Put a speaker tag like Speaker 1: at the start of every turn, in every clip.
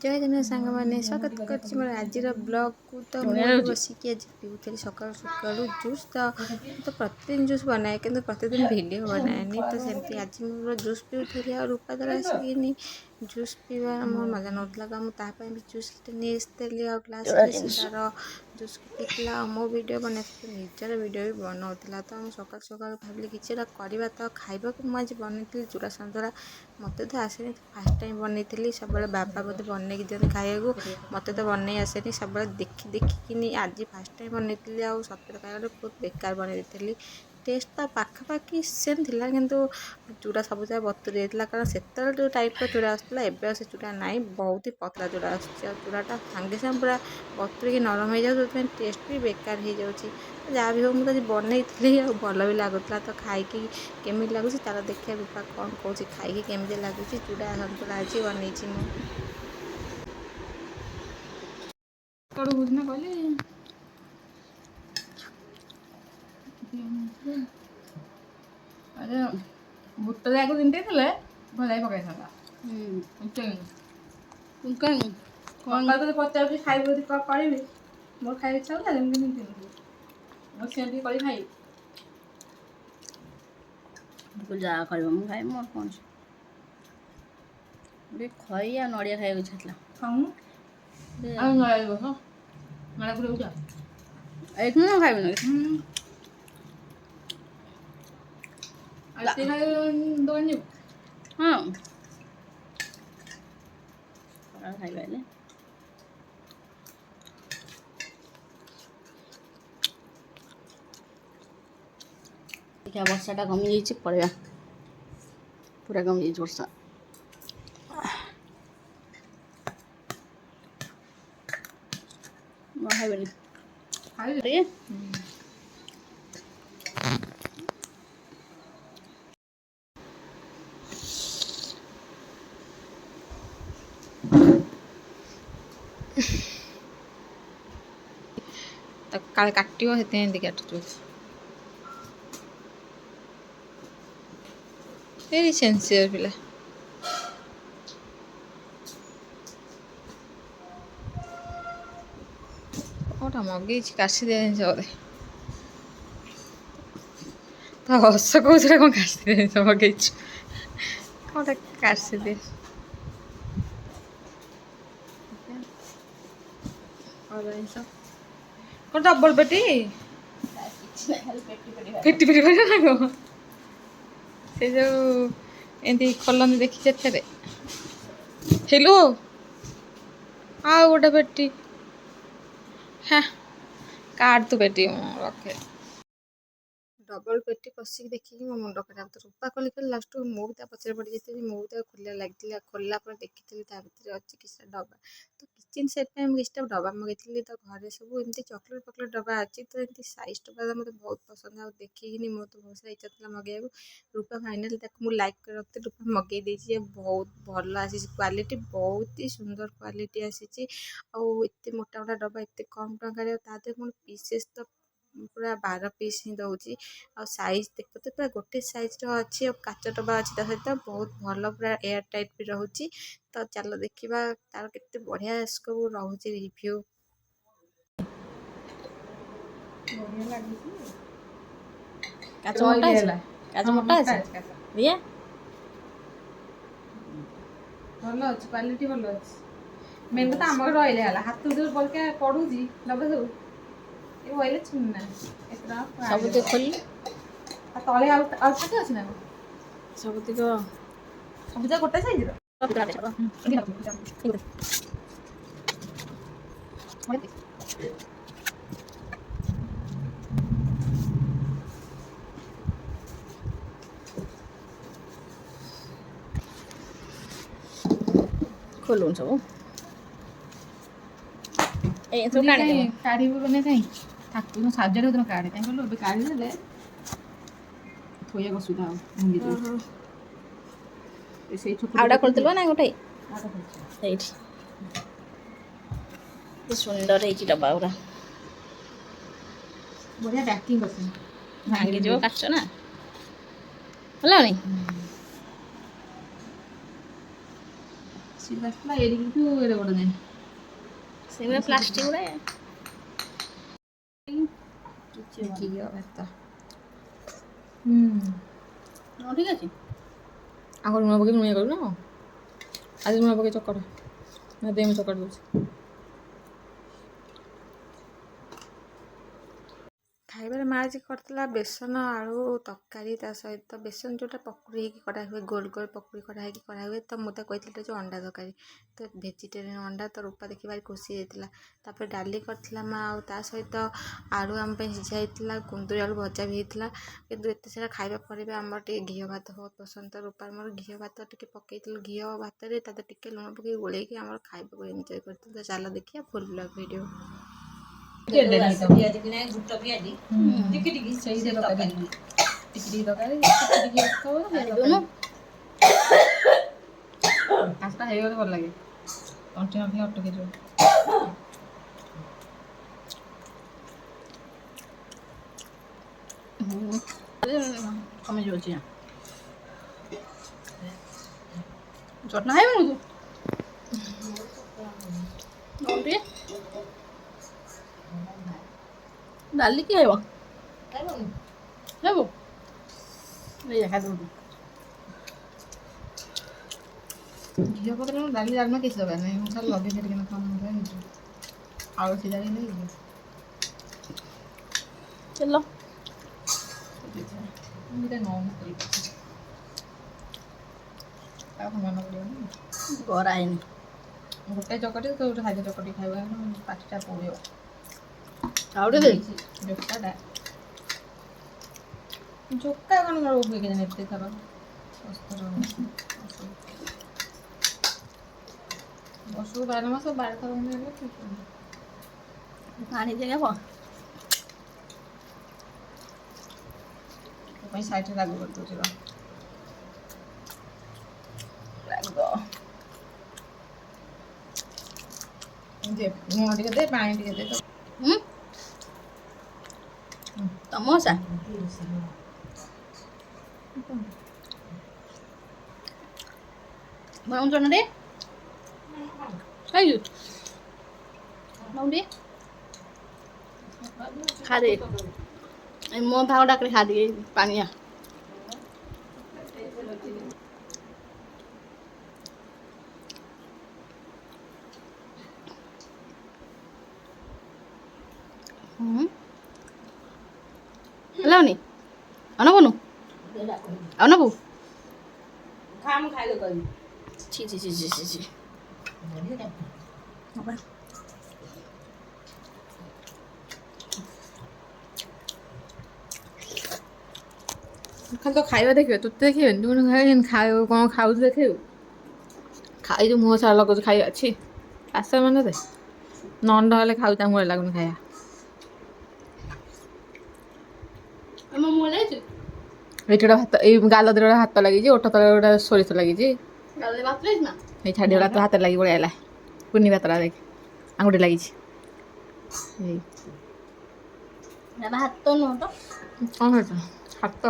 Speaker 1: जय जन सांग मैंने स्वागत कर मोर आज ब्लॉग को। तो मुझे बसिकी आज पीऊली सका सका जूस तो प्रतिदिन जूस बनाए कि प्रतिदिन वीडियो बनाएनी। तो सेमती आज मोर जूस पीऊली आ रूपा द्वारा आसिक जूस पीवा मोर मजा नौला मुझे भी जूस नहीं आसती आ ग्लास तार जूस को पीला मो वीडियो बना निजर वीडियो भी बनाऊला। तो मुझे सका सका भाविली किसी करवा तो खावा को मुझे बनई चूड़ा सन्तरा मत तो आसे फास्ट टाइम बनई सब बाबा बोधे बन दिखते खाइबू मत तो बन आसे सब देखी देखिकी आज फास्ट टाइम बनई आ सतर कह बहुत बेकार बनई टेस्ट तो पाखापाखि सेम थिला किंतु चूड़ा सब जगह बतुरी जाता कारण से जो टाइप चूड़ा आसाला एवं से चूड़ा ना बहुत ही पतला चूड़ा चूड़ाटा सांगे सांगे पूरा बतुरी नरम हो जाए टेस्ट भी बेकार हो जाऊँगी। जहाँ भी हो मुझे बनई भल भी लगुला तो खाई केमी लगुच तार देखिए रूपा कौन कौन खाई केमी लगुच चूड़ा सन्तुला आज बनई
Speaker 2: अरे बुट जाक जिनते भलाई पकई था तो पचार खाइबी करी मोर खाई इच्छा होता मोर से खाई
Speaker 3: जहाँ कर खाई मोर कौन खई आ नड़िया खाई इच्छा था
Speaker 2: खाऊँ नड़ा पूरा
Speaker 3: खाइबी ना
Speaker 2: दुकान जी
Speaker 3: हाँ खाइबा देखा वर्षाटा कमी जाइए पड़ेगा पूरा कमी जाइए वर्षा खाइबे
Speaker 2: खाई
Speaker 1: काले काटियो हेते काटुଛୁ वेरी सेंसियर पिला कौटा मगेई काशी दिया जिन बोधे तो हस कौन कौन काशी दिया जिन मगेई कौटा काशी दे कौन डबल पेटी पेटी पेटी ना से जो एमती खोलती देखी थे हेलो आ गोटे पेटी हाँ काट तू पेटी रखे डबल पेटी पशिक देखिए मो मुंड खराब तो रूपा कली कल लास्ट मो भी पचर पड़ जाती मो भी खोला लगी खोलला पर देखी अच्छी किसी डब्बा तो किचेन सेट में किसी डब्बा मगेली तो घरे सब एमती चॉकलेट फकलेट डब्बा अच्छी तो एमती साइज डब्बा मतलब बहुत पसंद आ देखिए मोर तो बहुत सारा इच्छा था मगेबू रूपा फाइनाल मुझे लाइक कर रखते रूपा मगे देती बहुत भल आसी क्वालिटी बहुत ही सुंदर क्वालिटी आसी आते मोटा मोटा डब्बा एत कम टकर पुणी पीसेस तो पूरा 12 पीस ही दौर आ साइज देखते तो पूरा गोटे साइज अच्छी और काच डब्बा अच्छी सहित बहुत भल पूरा एयर टाइट भी रोचे। तो चलो देखा तार के बढ़िया सब रोचे रिव्यू
Speaker 3: काच मोटा अच्छे भैया
Speaker 2: भल अच्छे क्वालिटी भल अच्छे मेन तो आम रही हाथ जो बल्कि पड़ूसी डब्बा सब ये वही छुना
Speaker 3: सब खोल
Speaker 2: तले आउट अच्छे ना
Speaker 3: सब
Speaker 2: सब गोटे साइज
Speaker 3: खोलून सब
Speaker 2: काढ़ी बने कहीं ठाकुर साजे होते काढ़े कहीं बोलो काढ़ी देले थोया असुविधा भांगी से
Speaker 3: आउटा खोलते ना गोटे सुंदर है डब्बा पूरा
Speaker 2: बढ़िया पैकिंग करते
Speaker 3: भांगी जो काच ना भल नहीं
Speaker 2: ସିଟ୍ ଆସିଥିଲା ଏଇଠି କିନ୍ତୁ ଏଡ଼େ ବଡ଼ ନାହିଁ
Speaker 3: ସେଗୁଡ଼ା ପ୍ଲାଷ୍ଟିକ୍ ଗୁଡ଼ା
Speaker 2: ଘିଅ ଭାତ
Speaker 3: ହଁ ଠିକ୍ ଅଛି।
Speaker 2: ଆଗ ଲୁଣ ପକେଇ ଲୁଣିଆ କରୁ ନା ଆଜି ଲୁଣ ପକେଇ ଚକଟ ନା ଦେଇ ମୁଁ ଚକଟି ଦେଉଛି।
Speaker 1: ଖାଇବାରେ ମା ଆଜି କରିଥିଲା ବେସନ ଆଳୁ ତରକାରୀ ତା ସହିତ ବେସନ ଯେଉଁଟା ପକୁଡ଼ି ହେଇକି କରା ହୁଏ ଗୋଲ ଗୋଲ ପକୁଡ଼ି କରା ହେଇକି କରା ହୁଏ ତ ମୁଁ ତ କହିଥିଲି ଏଟା ଯେଉଁ ଅଣ୍ଡା ତରକାରୀ ତ ଭେଜିଟେରିଆନ୍ ଅଣ୍ଡା ତ ରୂପା ଦେଖି ଭାରି ଖୁସି ହେଇଥିଲା। ତାପରେ ଡାଲି କରିଥିଲା ମା ଆଉ ତା ସହିତ ଆଳୁ ଆମ ପାଇଁ ସିଝା ହେଇଥିଲା କୁନ୍ଦୁରି ଆଳୁ ଭଜା ବି ହେଇଥିଲା। କିନ୍ତୁ ଏତେ ସାରା ଖାଇବା ପରେ ବି ଆମର ଟିକେ ଘିଅ ଭାତ ବହୁତ ପସନ୍ଦ ତ ରୂପା ଆମର ଘିଅ ଭାତ ଟିକେ ପକେଇଥିଲୁ ଘିଅ ଭାତରେ ତା ଦେହରେ ଟିକେ ଲୁଣ ପକେଇ ଗୋଳେଇକି ଆମର ଖାଇବାକୁ ଏନ୍ଜୟ କରିଥିଲୁ। ତ ଚାଲ ଦେଖିବା ଫୁଲ୍ ବ୍ଲଗ୍ ଭିଡ଼ିଓ।
Speaker 2: ପିଆଜି କି ନାହିଁ ଗୁଟ ପିଆଜି ଟିକି ଟିକି ସେଇ ତରକାରୀ ଟିକି ଟିକି ତରକାରୀ ଟିକି ଟିକି ଖାଇବ ଆସ୍ତା ହେଇଗଲେ ଭଲ ଲାଗେ ତଣ୍ଟି ନଥିଲେ ଅଟକି ଯିବ।
Speaker 3: କମିଯିବ ଚିଆ ଚଟନା ଖାଇବୁନି ତୁ ଟିକେ ଡାଲି କିଏ ଖାଇବ ଖାଇବୁ ଏଇ ଖାଇଦେବୁ
Speaker 2: ଘିଅ ପକେଇଲେ ଡାଲି ଡାଲମା କିଛି ଦରକାର ନାହିଁ ମୁଁ ଖାଲି ଲଗେଇ ଟିକେ ଖାଇବା ହେଇଯିବ ଆଳୁ ସିଝା ହେଲେ ହେଇଯିବ।
Speaker 3: ଚାଲ
Speaker 2: ମୁଁ ନଉନି କାହାକୁ ମନେ ପଡ଼ିବନି
Speaker 3: ଗରା ହେଇନି
Speaker 2: ଗୋଟେ ଚକଟି ତ ଗୋଟେ ଖାଇଦ ଚକଟି ଖାଇବା ପାଟିଟା ପୋଡ଼ିବ
Speaker 3: ଆଉ ଟିକେ
Speaker 2: ଜୋକାଟା ଜୋକା କ'ଣ ମୋର ହୁଏ କେଜାଣି ଏତେ ଥର ବର୍ଷକୁ 12 ମାସ 12 ଥର ହେଲେ ଠିକ୍
Speaker 3: ପାଣି ଟିକେ ନେବ
Speaker 2: ତୋ ପାଇଁ ସାଇଡ଼ରେ ରାଗ କରିଦେଉଛି ରହ
Speaker 3: ରାଗ
Speaker 2: ଲୁଣ ଟିକେ ଦେ ପାଣି ଟିକେ ଦେ
Speaker 3: ତମସା ବରଂ ଚନା ଖାଇଛୁ ଖାଦେ ମୋ ଭାଗ ଡାକରେ ଖାଦିଏ ପାଣିଆ ହେଲାନି ଆଉ ନବୁନୁ ଆଉ ନବୁ ଛି ଛି ଛି ଛି ଛି
Speaker 2: ଖାଲି ତ ଖାଇବା ଦେଖିବେ ତୋତେ ଦେଖିବେନି ତୁ ଖାଇବୁ କ'ଣ ଖାଉଛୁ ଦେଖିବୁ ଖାଇଛୁ ମୁହଁ ସାରା ଲଗାଉଛୁ ଖାଇବା ଅଛି ଆସ ମାନେ ଦେ ନଣ୍ଡ ହେଲେ ଖାଉଛି ତାଙ୍କୁ ଭଲ ଲାଗୁନି ଖାଇବା
Speaker 3: ଆମ ମୁହଁ ଯାଇଛୁ
Speaker 2: ଏଇଠି ଗୋଟେ ଭାତ ଏଇ ଗାଲ ଦେହରେ ଗୋଟେ ହାତ ଲାଗିଛି ଓଠ ତଳେ ଗୋଟେ ସୋରିଷ ଲାଗିଛି
Speaker 3: ଗାଲେ ଭାତ ହେଇଛି ନା
Speaker 2: ଏଇ ଛାଡ଼ିଗଲା ତ ହାତରେ ଲାଗି ପଳେଇ ଆଇଲା କୁନି ଭାତଟା ଦେଖି ଆଙ୍ଗୁଠି ଲାଗିଛି ଏଇ
Speaker 3: ଭାତ ନୁହଁ ତ
Speaker 2: କ'ଣ ହେଇଛ ହାତ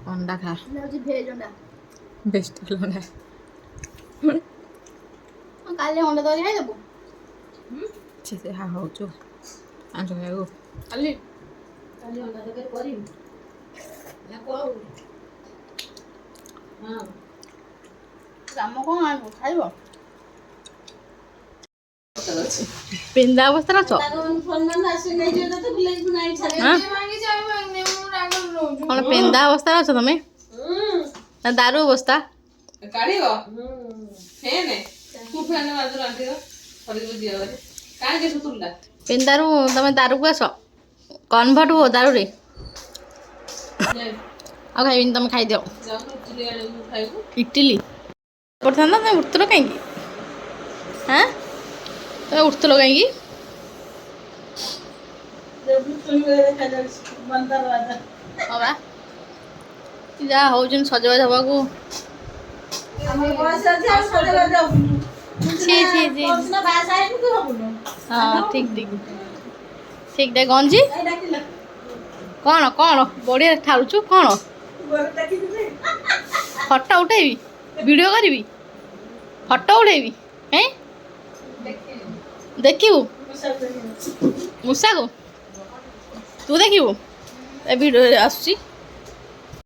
Speaker 2: ଅଣ୍ଡା ଖା
Speaker 3: ଭେଜ ଅଣ୍ଡା
Speaker 2: ବେଷ୍ଟ ଅଣ୍ଡା
Speaker 3: କାଲି ଅଣ୍ଡା ତରକାରୀ ଖାଇଦେବୁ
Speaker 2: ସେ ହଉଛୁ ଆଇଁଷ ଖାଇବାକୁ
Speaker 3: କାଲି ଅଣ୍ଡା ତରକାରୀ କରିବି ନା କଉ ହଁ କାମ କ'ଣ ଆଣିବୁ ଖାଇବ ପିନ୍ଧା ଅବସ୍ଥାରେ ଅଛ କ'ଣ ପିନ୍ଧା ଅବସ୍ଥାରେ ଅଛ ତମେ ନା ଦାରୁ ଅବସ୍ଥା ପିନ୍ଧାରୁ ତମେ ଦାରୁକୁ ଆସ କନଭର୍ଟ ହୁଅ ଦାରୁରେ ଆଉ ଖାଇବିନି ତମେ ଖାଇଦିଅ ଇଟିଲି କରିଥାନ୍ତ ତମେ ଉଠୁଥିଲ କାହିଁକି ହାଁ ତମେ ଉଠୁଥିଲ କାହିଁକି ହଁ ବା ଯାହା ହଉଛନ୍ତି ସଜବାଜ ହବାକୁ ছি ছি ছি ହଁ ଠିକ୍ ଠିକ୍ ଠିକ୍ ଦେ ଗଞ୍ଜି କ'ଣ କ'ଣ ବଢ଼ିଆ ଠାରୁଛୁ କ'ଣ ଫଟୋ ଉଠେଇବି ଭିଡ଼ିଓ କରିବି ଫଟୋ ଉଠେଇବି ହେଁ ଦେଖିବୁ ମୂଷାକୁ ତୁ ଦେଖିବୁ ଏ ଭିଡ଼ିଓରେ ଆସୁଛି